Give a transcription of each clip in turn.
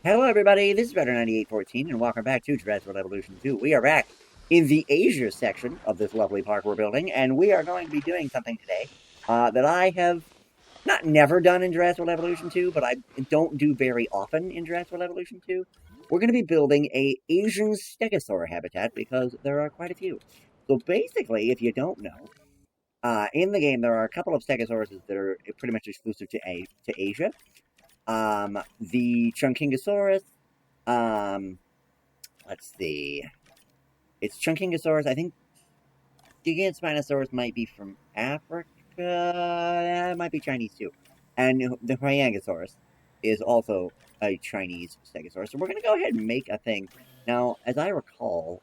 Hello everybody, this is Better9814 and welcome back to Jurassic Evolution 2. We are back in the Asia section of this lovely park we're building, and we are going to be doing something today that I have not never done in Jurassic Evolution 2, but I don't do very often in Jurassic Evolution 2. We're going to be building a Asian stegosaur habitat because there are quite a few. So basically, if you don't know, in the game there are a couple of stegosauruses that are pretty much exclusive to Asia. The Chunkingosaurus, let's see. It's Chunkingosaurus. I think Gigantspinosaurus might be from Africa. It might be Chinese too. And the Hyangosaurus is also a Chinese stegosaurus. So we're going to go ahead and make a thing. Now, as I recall,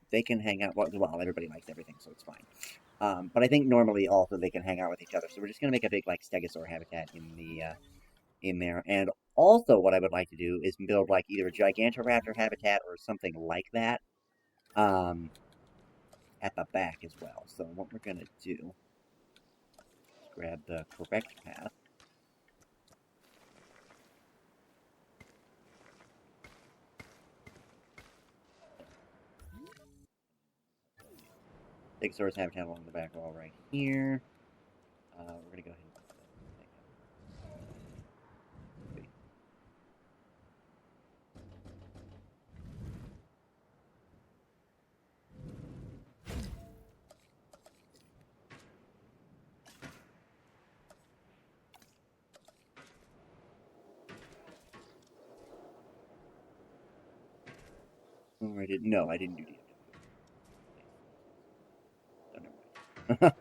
they can hang out. Well, everybody likes everything, so it's fine. But I think normally also they can hang out with each other. So we're just going to make a big, like, stegosaur habitat in there. And also what I would like to do is build, like, either a Gigantoraptor habitat or something like that at the back as well. So what we're going to do is grab the correct path. Stegosaurus habitat along the back wall right here. We're going to go ahead and I didn't do the oh, never mind.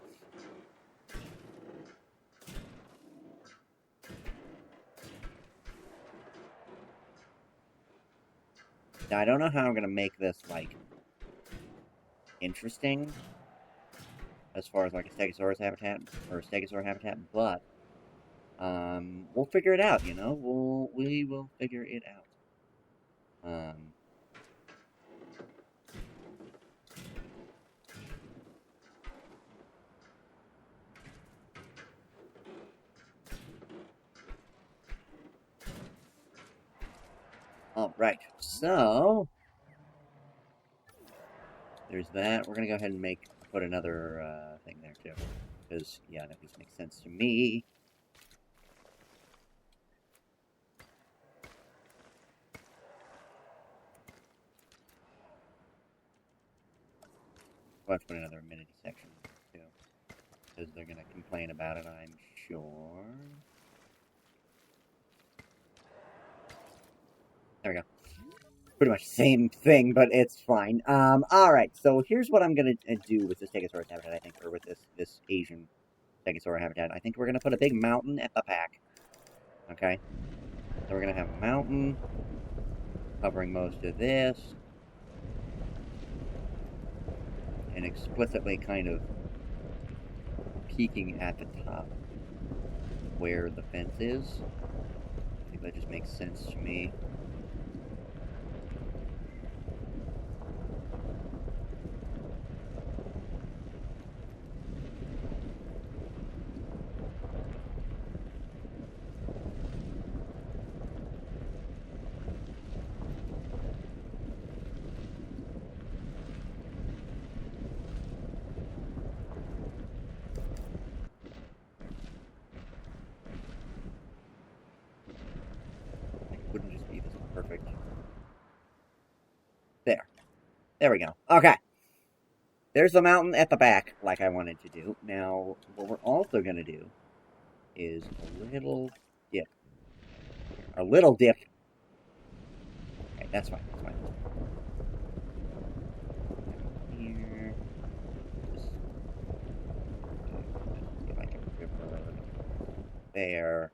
Now, I don't know how I'm going to make this, like, interesting as far as, like, a Stegosaurus habitat, or a Stegosaur habitat, but we'll figure it out, you know? We will figure it out. Alright, so there's that. We're gonna go ahead and put another thing there too. Because, yeah, that just makes sense to me. We'll have to put another amenity section too. Because they're gonna complain about it, I'm sure. There we go. Pretty much the same thing, but it's fine. Alright, so here's what I'm gonna do with this Stegosaurus habitat, I think, or with this Asian Stegosaur habitat. I think we're gonna put a big mountain at the back. Okay? So we're gonna have a mountain covering most of this. And explicitly kind of peeking at the top where the fence is. I think that just makes sense to me. Wouldn't just be this perfect. There we go. Okay. There's the mountain at the back, like I wanted to do. Now, what we're also going to do is a little dip. A little dip. Okay, that's fine. That's fine. Here. Just like a river. There.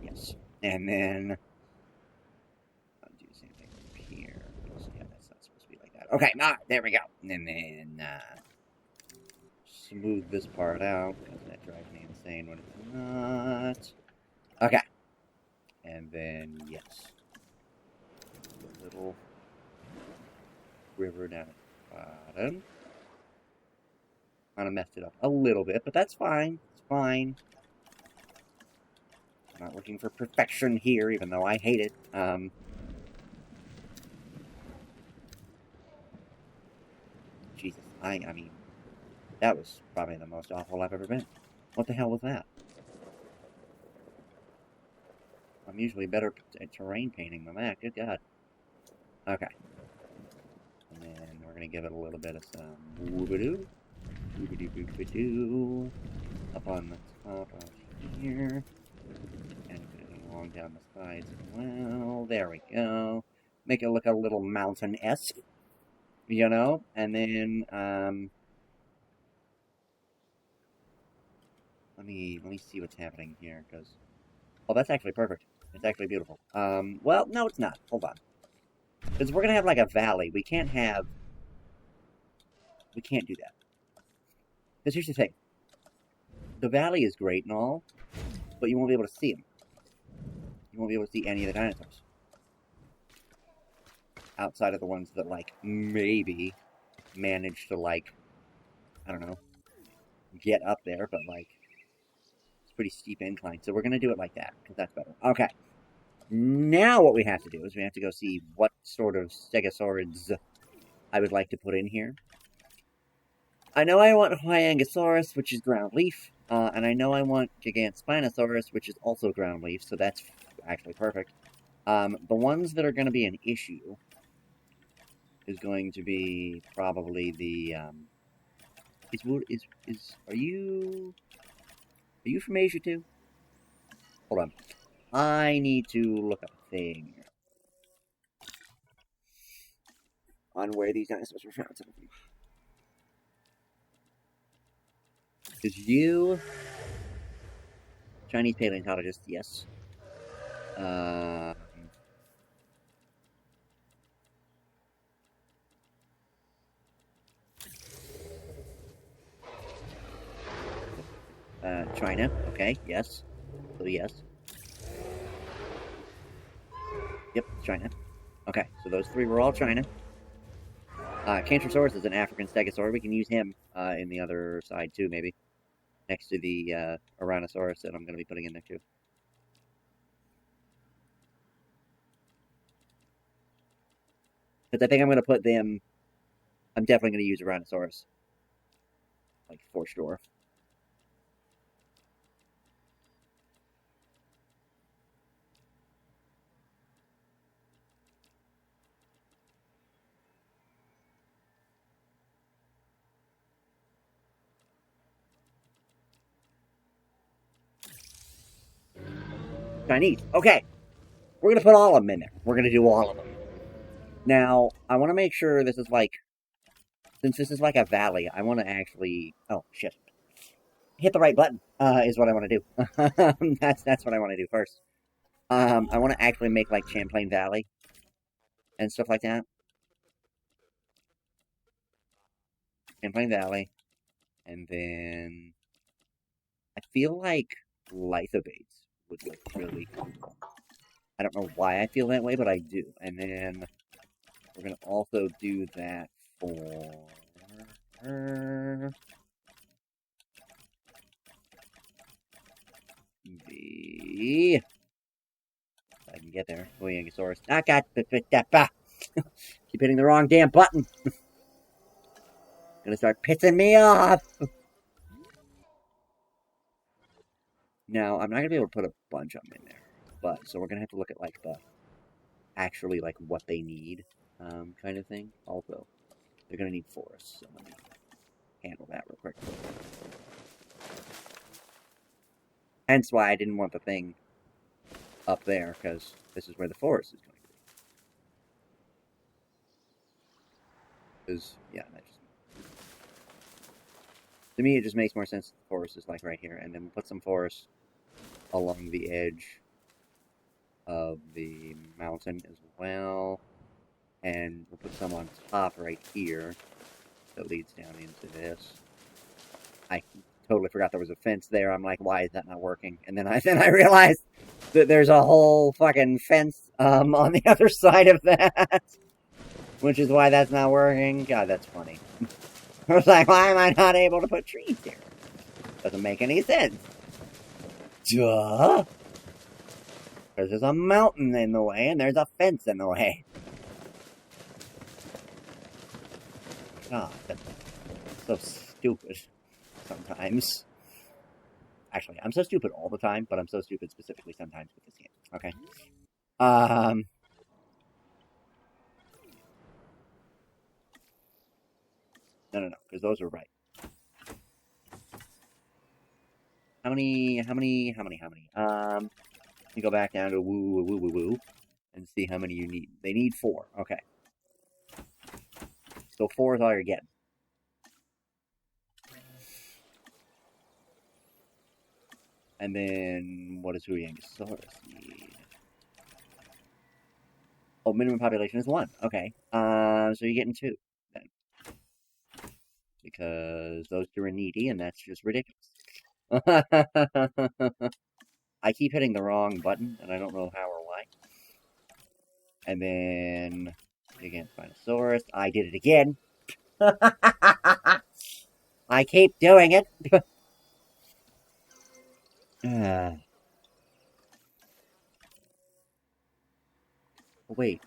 Yes. And then I'll do the same thing up here. Yeah, that's not supposed to be like that. Okay, there we go. And then smooth this part out because that drives me insane when it's not. Okay. And then yes. A little river down bottom. Kind of messed it up a little bit, but that's fine. It's fine. I'm not looking for perfection here, even though I hate it. Jesus, I mean, that was probably the most awful I've ever been. What the hell was that? I'm usually better at terrain painting than that. Good God. Okay. And then we're going to give it a little bit of some whoop-a-doo. Whoop-a-doo-boop-a-doo. Up on the top of here. And along down the sides as well. There we go. Make it look a little mountain-esque. You know? And then, let me see what's happening here, because... Oh, that's actually perfect. It's actually beautiful. Well, no, it's not. Hold on. Because we're going to have, like, a valley. We can't do that. Because here's the thing. The valley is great and all, but you won't be able to see them. You won't be able to see any of the dinosaurs. Outside of the ones that, like, maybe manage to, like, I don't know, get up there, but, like, it's pretty steep incline. So we're going to do it like that, because that's better. Okay. Now what we have to do is we have to go see what sort of stegosaurids I would like to put in here. I know I want Hyangosaurus, which is ground leaf, and I know I want Gigantspinosaurus, which is also ground leaf, so that's actually perfect. The ones that are going to be an issue is going to be probably the, are you from Asia too? Hold on. I need to look up a thing on where these dinosaurs were found. Is you Chinese paleontologist? Yes. China. Okay. Yes. So yes. Yep, China. Okay, so those three were all China. Cantrosaurus is an African stegosaur. We can use him in the other side too, maybe. Next to the Ouranosaurus that I'm going to be putting in there too. Because I think I'm going to put them... I'm definitely going to use Ouranosaurus. Like, for sure. Chinese. Okay. We're going to put all of them in there. We're going to do all of them. Now, I want to make sure this is like... Since this is like a valley, I want to actually... Oh, shit. Hit the right button, is what I want to do. That's what I want to do first. I want to actually make, like, Champlain Valley and stuff like that. Champlain Valley. And then... I feel like lithobates would look really cool. I don't know why I feel that way, but I do. And then we're going to also do that for... the... I can get there. Hyangosaurus. I got that. Keep hitting the wrong damn button. Gonna start pissing me off. Now, I'm not gonna be able to put a bunch of them in there, but so we're gonna have to look at like the actually like what they need, kind of thing. Also, they're gonna need forests, so let me handle that real quick. Hence why I didn't want the thing up there, because this is where the forest is going to be. Because, yeah, that just... To me, it just makes more sense the forest is like right here, and then we'll put some forest along the edge of the mountain as well, and we'll put some on top right here that leads down into this. I totally forgot there was a fence there. I'm like, why is that not working? And then I realized that there's a whole fucking fence on the other side of that. Which is why that's not working. God, that's funny. I was like, why am I not able to put trees here? Doesn't make any sense. Duh! Because there's a mountain in the way and there's a fence in the way. God, that's so stupid sometimes. Actually, I'm so stupid all the time, but I'm so stupid specifically sometimes with this game. Okay. No, because those are right. How many? You go back down to woo, and see how many you need. They need 4. Okay. So 4 is all you're getting. And then, what does Huyangosaurus need? Oh, minimum population is 1. Okay. So you're getting 2, then. Because those 2 are needy, and that's just ridiculous. I keep hitting the wrong button, and I don't know how or why. And then, again, Spinosaurus. I did it again. I keep doing it. Wait.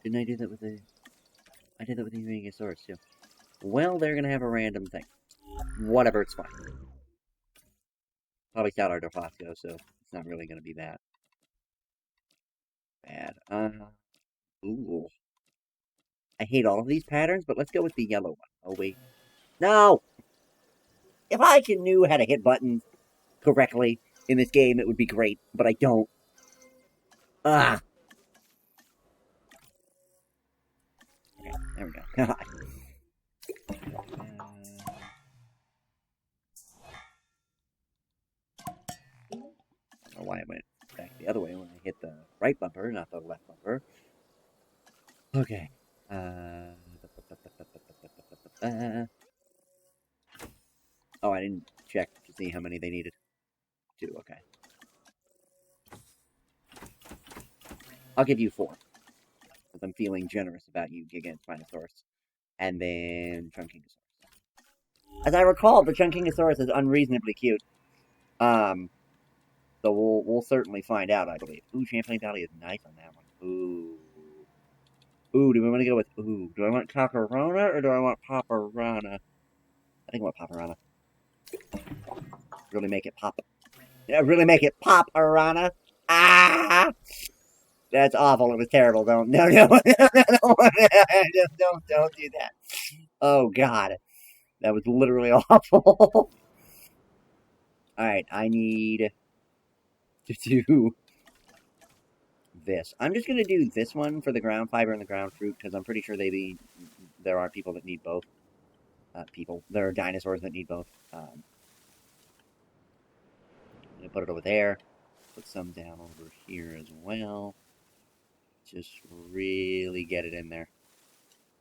Didn't I do that with the... I did that with the Huyangosaurus, too. Well, they're gonna have a random thing. Whatever, it's fine. Probably Stout Arthroplasco, so it's not really gonna be that bad. Ooh. I hate all of these patterns, but let's go with the yellow one. Oh, wait. No! If I knew how to hit buttons correctly in this game, it would be great, but I don't. Ah! Okay, there we go. I don't know why I went back the other way when I hit the right bumper, not the left bumper. Okay. Oh, I didn't check to see how many they needed. 2, okay. I'll give you 4. Because I'm feeling generous about you, Giga and Spinosaurus. And then Chunkingosaurus. As I recall, the Chunkingosaurus is unreasonably cute. So we'll certainly find out, I believe. Ooh, Champlain Valley is nice on that one. Ooh. Ooh, do we want to go with... Ooh, do I want Cocorona or do I want Paparana? I think I want Paparana. Really make it pop. Yeah, really make it pop, Arana. Ah! That's awful. It was terrible. No. Just don't do that. Oh, God. That was literally awful. Alright, I need to do this. I'm just going to do this one for the ground fiber and the ground fruit, because I'm pretty sure there are people that need both. There are dinosaurs that need both. I'm going to put it over there. Put some down over here as well. Just really get it in there.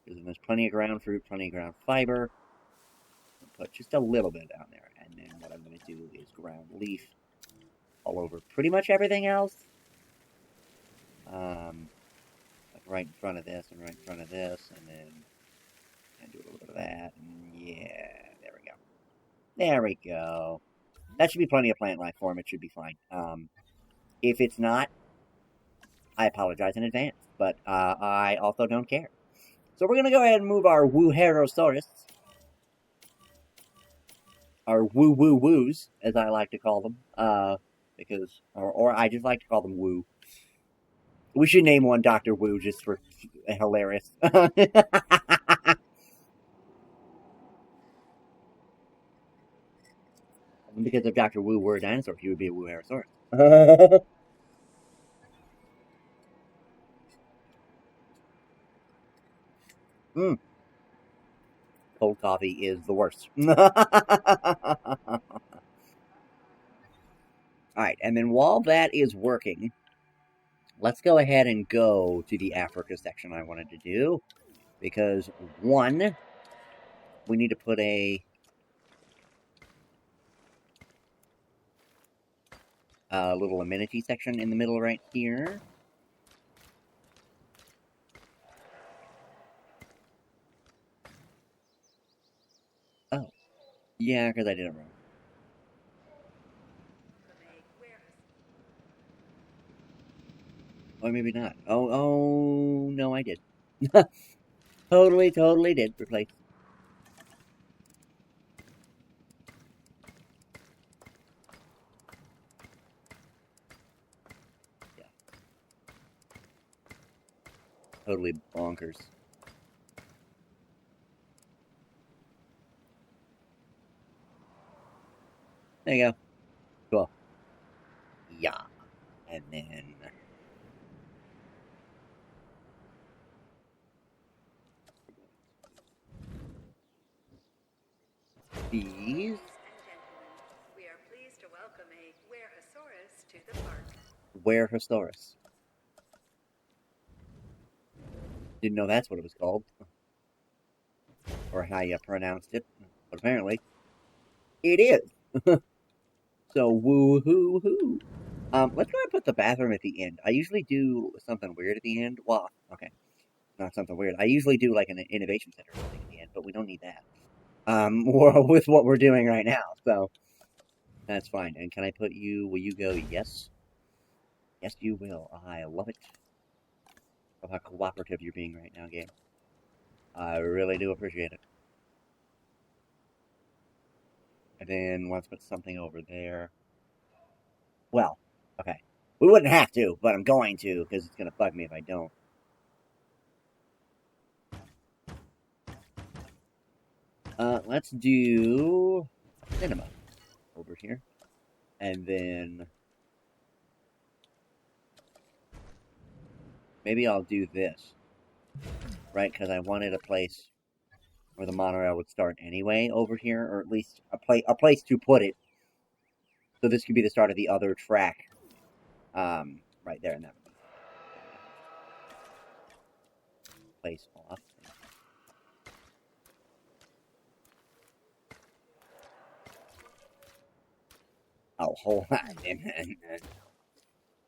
Because there's plenty of ground fruit, plenty of ground fiber. I'll put just a little bit down there. And then what I'm going to do is ground leaf all over pretty much everything else. Like right in front of this and right in front of this. And then do a little bit of that. And yeah, there we go. There we go. That should be plenty of plant life for him. It should be fine. If it's not, I apologize in advance. But I also don't care. So we're going to go ahead and move our Wooherosaurus, our woo-woo-woos, as I like to call them, because, or I just like to call them woo. We should name one Dr. Woo just for hilarious. Because if Dr. Woo were a dinosaur, he would be a Wooherosaurus. Cold coffee is the worst. Alright, and then while that is working, let's go ahead and go to the Africa section I wanted to do. Because, one, we need to put a little amenity section in the middle right here. Yeah, because I did it wrong. Or maybe not. Oh, no, I did. Totally did replace. Yeah, totally bonkers. There you go. Cool. Yeah. And then these. We are pleased to welcome a Wereosaurus to the park. Where Historis. Didn't know that's what it was called. Or how you pronounced it. But apparently, it is. So, woo hoo hoo. Let's go and put the bathroom at the end. I usually do something weird at the end. Well, okay, not something weird. I usually do like an innovation center at the end, but we don't need that. With what we're doing right now, so that's fine. And can I put you? Will you go? Yes, yes, you will. I love it. Love how cooperative you're being right now, game. I really do appreciate it. And then let's put something over there. Well, okay. We wouldn't have to, but I'm going to because it's gonna bug me if I don't. Let's do cinema over here, and then maybe I'll do this, right? Because I wanted a place where the monorail would start anyway over here, or at least a place to put it. So this could be the start of the other track, right there, and that would be place off. Oh, hold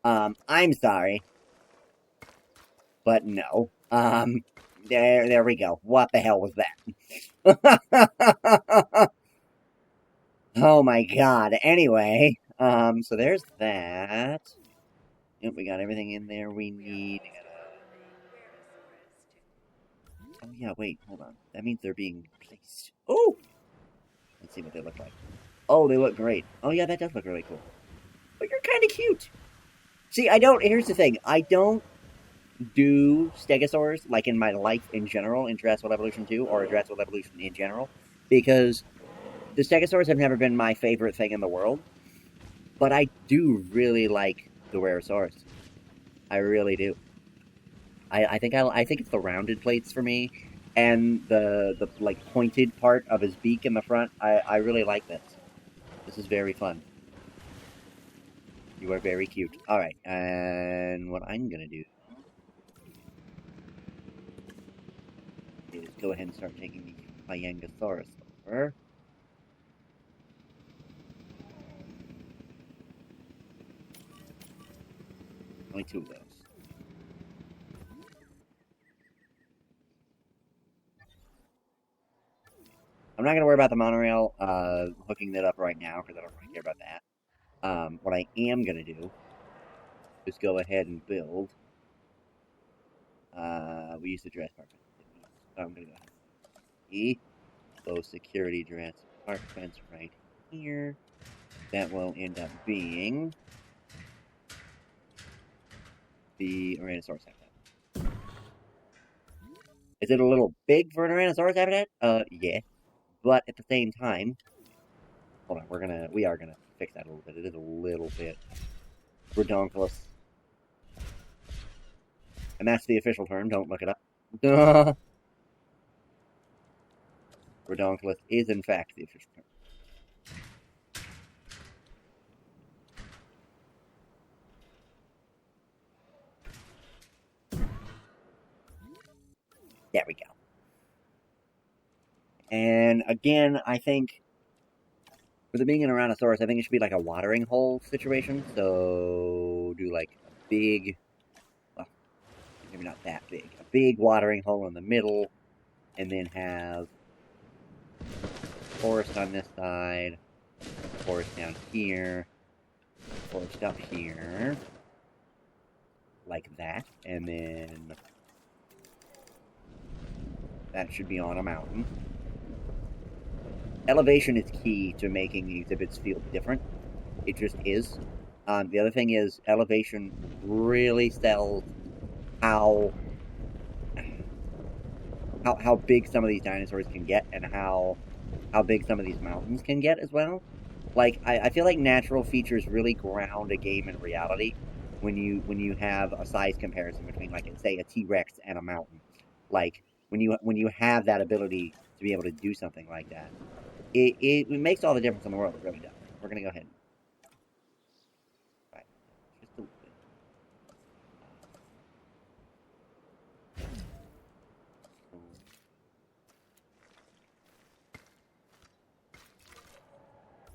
on. I'm sorry, but no. There we go. What the hell was that? Oh my god. Anyway, so there's that. Yep, we got everything in there we need. Oh yeah, wait, hold on. That means they're being placed. Oh! Let's see what they look like. Oh, they look great. Oh yeah, that does look really cool. But you're kind of cute. See, I don't. Here's the thing. I don't do stegosaurs like in my life in general in Jurassic Evolution 2 or Jurassic Evolution in general because the stegosaurs have never been my favorite thing in the world. But I do really like the Wereosaurus. I really do. I think I think it's the rounded plates for me, and the like pointed part of his beak in the front. I really like this. This is very fun. You are very cute. All right, and what I'm gonna do is go ahead and start taking the Pyangosaurus over. Only two of those. I'm not going to worry about the monorail hooking that up right now because I don't really care about that. What I am going to do is go ahead and build. We used the Jurassic Park fence. So I'm going to go ahead and those security Jurassic Park fence right here. That will end up being the Tyrannosaurus habitat. Is it a little big for an Tyrannosaurus habitat? Yeah. But at the same time, hold on, we are gonna fix that a little bit. It is a little bit redonkulous. And that's the official term, don't look it up. Duh. Redonkulous is in fact the official term. There we go. And again, I think with it being an Tyrannosaurus, I think it should be like a watering hole situation. So do like a big, well, maybe not that big, a big watering hole in the middle, and then have forest on this side, forest down here, forest up here, like that, and then that should be on a mountain. Elevation is key to making the exhibits feel different. It just is. The other thing is elevation really sells how big some of these dinosaurs can get and how big some of these mountains can get as well. Like I feel like natural features really ground a game in reality when you have a size comparison between, like, say, a T-Rex and a mountain. Like when you have that ability to be able to do something like that, it makes all the difference in the world. It really does. We're gonna go ahead. Right, just a little bit.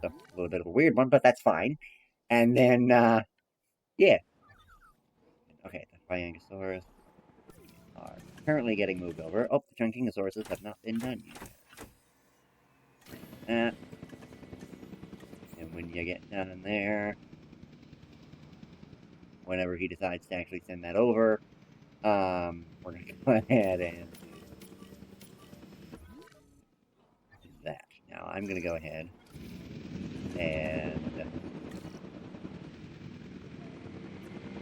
So, a little bit of a weird one, but that's fine. And then, yeah. Okay, the Triangosaurus are currently getting moved over. Oh, the Chunkingosauruses have not been done yet. And when you get down in there, whenever he decides to actually send that over, we're going to go ahead and do that. Now, I'm going to go ahead and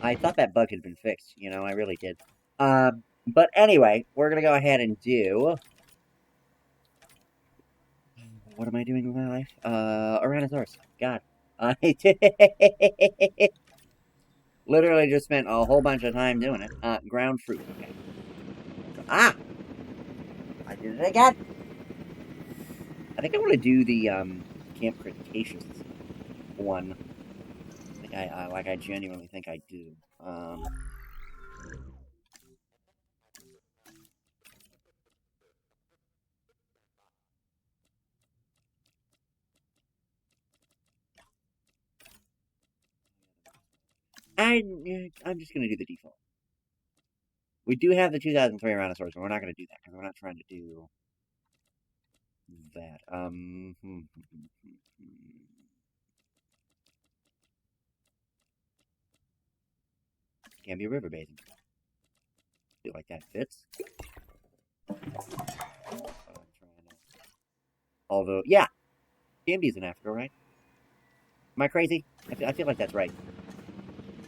I thought that bug had been fixed, you know, I really did. But anyway, we're going to go ahead and do... What am I doing with my life? Tyrannosaurus. God. I literally just spent a whole bunch of time doing it. Ground fruit. Okay. Ah! I did it again! I think I want to do the, Camp Cretaceous one. I genuinely think I do. I'm just gonna do the default. We do have the 2003 Tyrannosaurus, but we're not gonna do that, because we're not trying to do that. Gambia River Basin. Feel like that fits. Although, yeah, Gambia's in Africa, right? Am I crazy? I feel like that's right.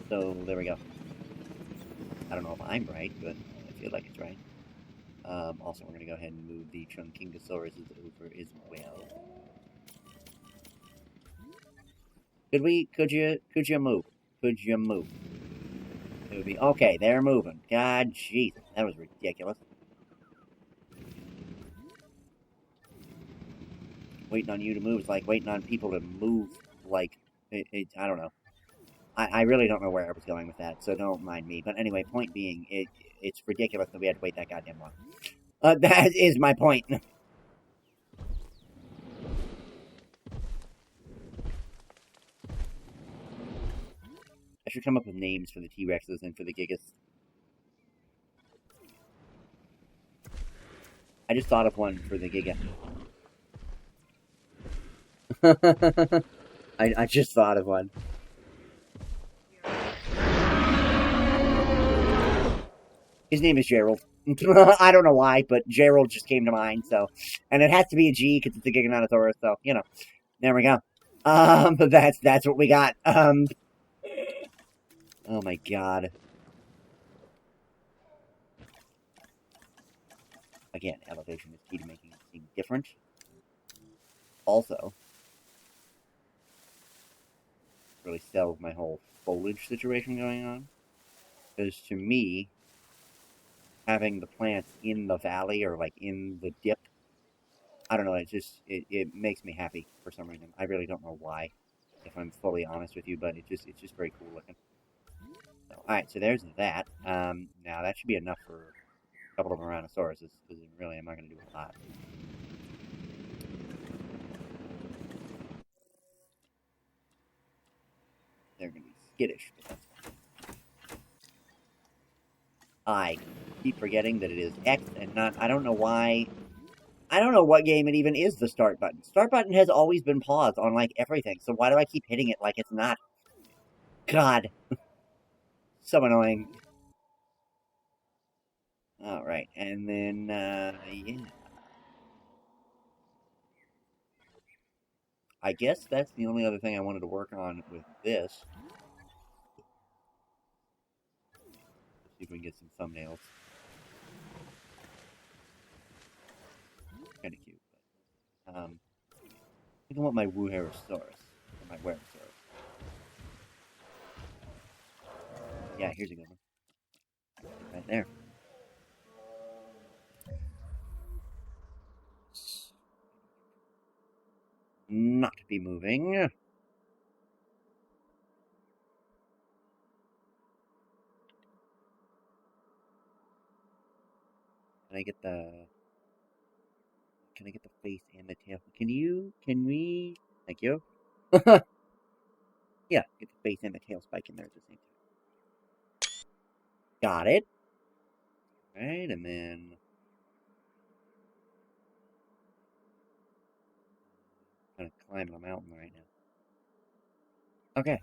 So, there we go. I don't know if I'm right, but I feel like it's right. Also, we're going to go ahead and move the Chunkingosauruses over as well. Could you move? Could you move? It would be, okay, they're moving. God, jeez, that was ridiculous. Waiting on you to move is like waiting on people to move, like, I don't know. I really don't know where I was going with that, so don't mind me. But anyway, point being, it's ridiculous that we had to wait that goddamn long. That is my point. I should come up with names for the T-Rexes and for the Gigas. I just thought of one for the Giga. I just thought of one. His name is Gerald. I don't know why, but Gerald just came to mind, so... And it has to be a G, because it's a Giganotosaurus, so, you know. There we go. But that's what we got. Oh my god. Again, elevation is key to making it seem different. Also, really sells my whole foliage situation going on. Because to me, having the plants in the valley or like in the dip, I don't know, it makes me happy for some reason. I really don't know why, if I'm fully honest with you, but it's just very cool looking. So, alright, so there's that. Now that should be enough for a couple of Tyrannosauruses, because really I'm not going to do a lot. They're going to be skittish, but that's fine. I keep forgetting that it is X and not... I don't know why I don't know what game it even is, the start button. Start button has always been paused on, like, everything, so why do I keep hitting it like it's not? God. So annoying. Alright, and then, yeah. I guess that's the only other thing I wanted to work on with this. Let's see if we can get some thumbnails. Kind of cute. But, I think I want my Wooherosaurus. Or my Werosaurus. Yeah, here's a good one. Right there. Not be moving. Can I get the... Can I get the face and the tail? Can we... Thank you. Yeah, get the face and the tail spike in there at the same time. Got it. Right, and then... I'm kind of climbing a mountain right now. Okay,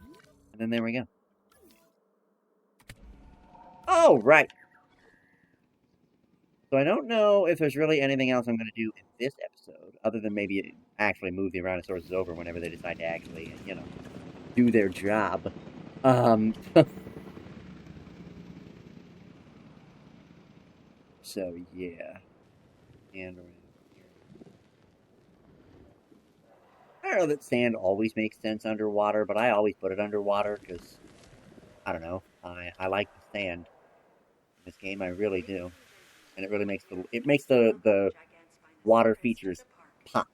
and then there we go. Oh, right. So I don't know if there's really anything else I'm going to do in this episode, other than maybe actually move the Tyrannosaurus over whenever they decide to actually, do their job. So, yeah. And around here. I don't know that sand always makes sense underwater, but I always put it underwater because, I don't know, I like the sand in this game, I really do. And it really makes the water features pop.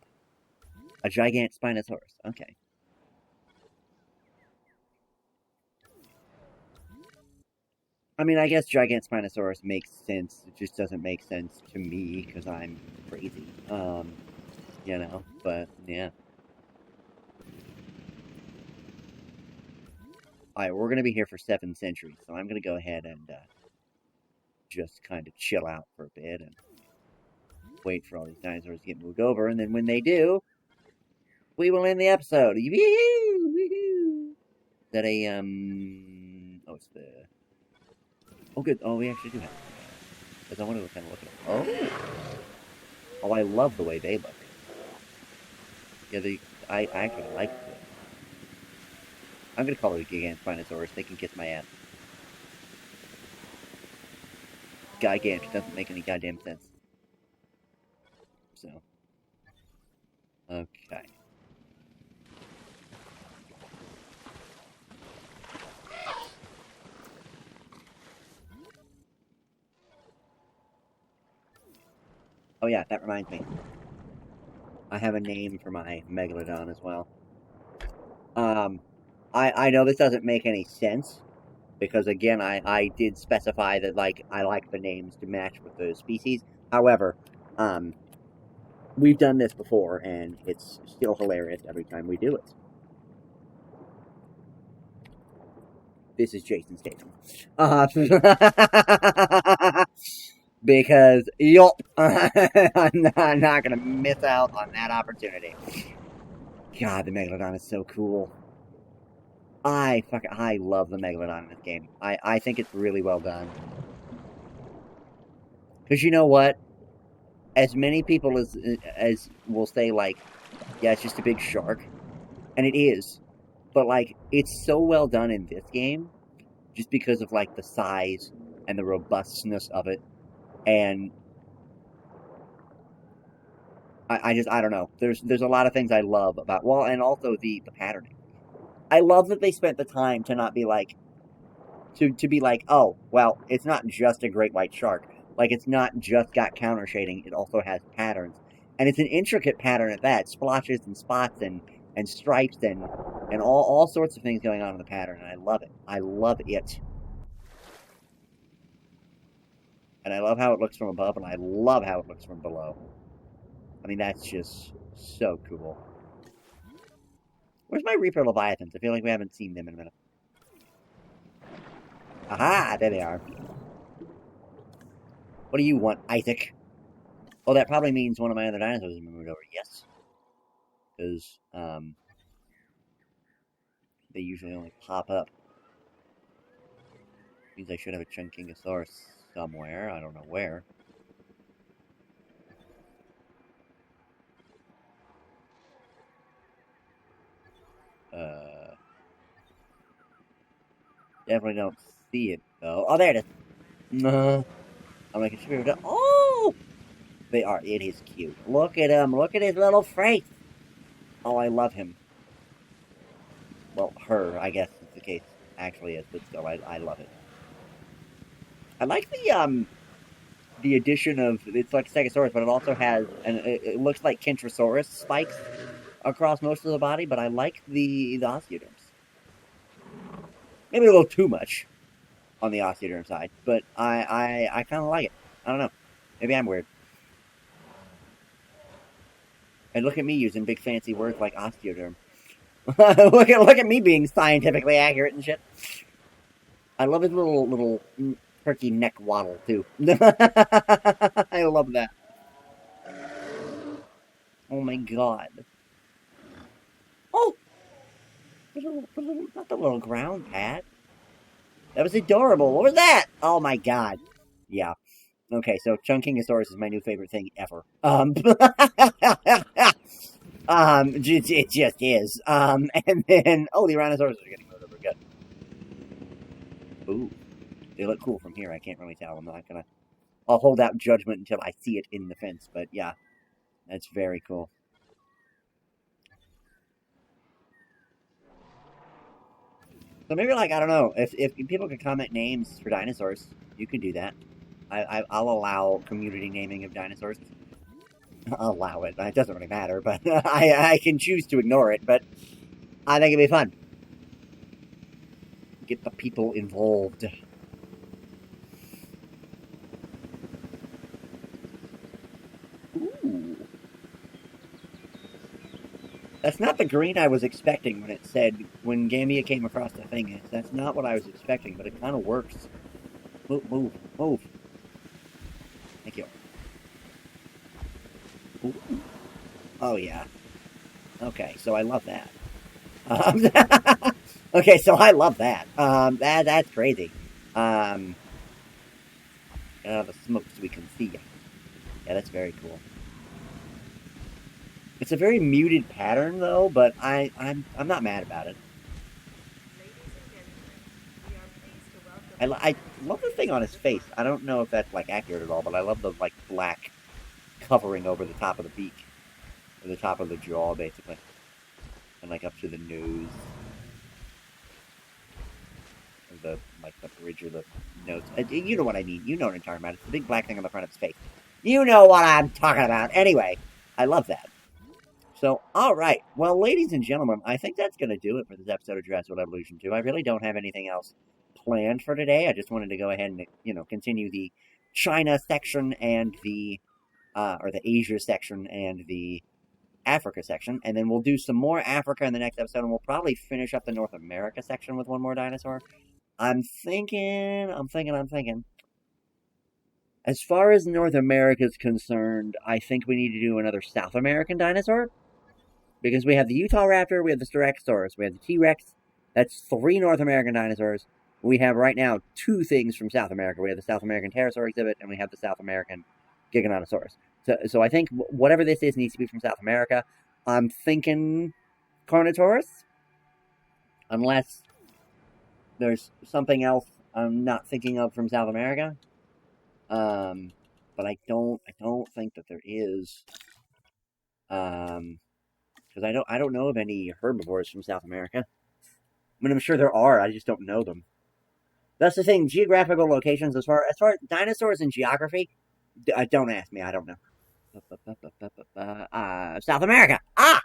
A giant Spinosaurus. Okay. I mean, I guess giant Spinosaurus makes sense. It just doesn't make sense to me because I'm crazy. But yeah. Alright, we're gonna be here for 7 centuries, so I'm gonna go ahead and just kind of chill out for a bit and wait for all these dinosaurs to get moved over, and then when they do, we will end the episode. Woo-hoo! Woo-hoo! Is that a oh, it's the... Oh, good. Oh, we actually do have it. Because I wanted to kind of look at it. Oh, I love the way they look. Yeah, I actually like it. I'm gonna call it a Gigant Spinosaurus. They can kiss my ass. Gigant doesn't make any goddamn sense. So, okay. Oh yeah, that reminds me. I have a name for my Megalodon as well. I know this doesn't make any sense, because again, I did specify that, like, I like the names to match with the species. However, we've done this before, and it's still hilarious every time we do it. This is Jason Statham. Because, yup, I'm not gonna miss out on that opportunity. God, the Megalodon is so cool. I love the Megalodon in this game. I think it's really well done. Because you know what? As many people as will say, like, yeah, it's just a big shark. And it is. But, like, it's so well done in this game, just because of, like, the size and the robustness of it. And I don't know. There's a lot of things I love about, well, and also the patterning. I love that they spent the time to not be like, to be like, oh, well, it's not just a great white shark. Like, it's not just got counter shading, it also has patterns. And it's an intricate pattern at that. Splotches and spots and stripes and all sorts of things going on in the pattern, and I love it. I love it. And I love how it looks from above, and I love how it looks from below. I mean, that's just so cool. Where's my Reaper Leviathans? I feel like we haven't seen them in a minute. Aha! There they are. What do you want, Isaac? Oh, that probably means one of my other dinosaurs has been moved over. Yes, because they usually only pop up. Means I should have a Chunkingosaurus somewhere. I don't know where. Definitely don't see it though. Oh, there it is. No, I'm like, it should be able to. Oh, they are. It is cute. Look at him. Look at his little face. Oh, I love him. Well, her, I guess is the case. Actually, is, but still, I love it. I like the addition of it's like Stegosaurus, but it also has and it looks like Kentrosaurus spikes across most of the body. But I like the osteoderms. Maybe a little too much on the osteoderm side, but I kind of like it. I don't know. Maybe I'm weird. And look at me using big fancy words like osteoderm. look at me being scientifically accurate and shit. I love his little turkey neck waddle too. I love that. Oh my god. Oh, not the little ground pad. That was adorable. What was that? Oh my god. Yeah. Okay, so Chunkingosaurus is my new favorite thing ever. It just is. And then the Tyrannosaurus are getting moved over. Good. Ooh, they look cool from here. I can't really tell. I'm not gonna. I'll hold out judgment until I see it in the fence. But yeah, that's very cool. So maybe like I don't know if people could comment names for dinosaurs, you could do that. I'll allow community naming of dinosaurs. I'll allow it. It doesn't really matter, but I can choose to ignore it. But I think it'd be fun. Get the people involved. Ooh. That's not the green I was expecting when it said, when Gambia came across the thing. That's not what I was expecting, but it kind of works. Move, move, move. Thank you. Ooh. Oh, yeah. Okay, so I love that. Okay, so I love that. That's crazy. The smoke so we can see. Yeah, that's very cool. It's a very muted pattern though, but I'm not mad about it. I love the thing on his face. I don't know if that's like accurate at all, but I love the like black covering over the top of the beak, or the top of the jaw, basically, and like up to the nose, or the like the bridge of the nose. You know what I mean. You know what I'm talking about. It's the big black thing on the front of his face. You know what I'm talking about. Anyway, I love that. So, all right. Well, ladies and gentlemen, I think that's going to do it for this episode of Jurassic Evolution 2. I really don't have anything else planned for today. I just wanted to go ahead and, continue the China section and or the Asia section and the Africa section. And then we'll do some more Africa in the next episode, and we'll probably finish up the North America section with one more dinosaur. I'm thinking. As far as North America is concerned, I think we need to do another South American dinosaur. Because we have the Utah Raptor, we have the Styracosaurus, we have the T-Rex. That's 3 North American dinosaurs. We have right now 2 things from South America. We have the South American pterosaur exhibit, and we have the South American Giganotosaurus. So I think whatever this is needs to be from South America. I'm thinking Carnotaurus, unless there's something else I'm not thinking of from South America. But I don't think that there is. Because I don't know of any herbivores from South America. I mean, I'm sure there are. I just don't know them. That's the thing. Geographical locations, as far as dinosaurs and geography, don't ask me. I don't know. South America. Ah,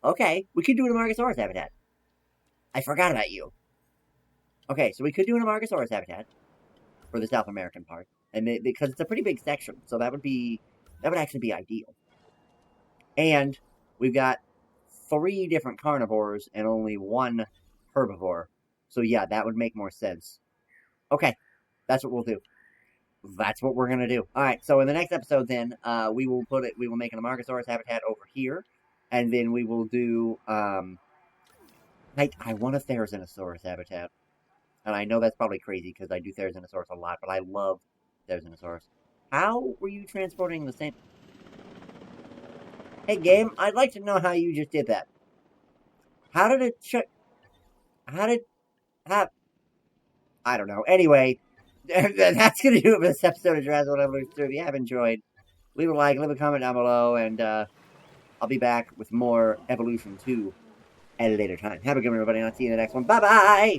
okay. We could do an Amargasaurus habitat. I forgot about you. Okay, so we could do an Amargasaurus habitat for the South American part, and because it's a pretty big section, so that would actually be ideal. And we've got 3 different carnivores and only 1 herbivore. So yeah, that would make more sense. Okay, that's what we'll do. that's what we're gonna do. All right. So in the next episode, then we will make an Amargasaurus habitat over here, and then we will do I want a Therizinosaurus habitat, and I know that's probably crazy because I do Therizinosaurus a lot, but I love Therizinosaurus. How were you transporting the same? Hey, game, I'd like to know how you just did that. How did it How did how? I don't know. Anyway, that's gonna do it for this episode of Jurassic World Evolution 2. If you have enjoyed, leave a like, leave a comment down below, and I'll be back with more Evolution 2 at a later time. Have a good one, everybody, and I'll see you in the next one. Bye bye!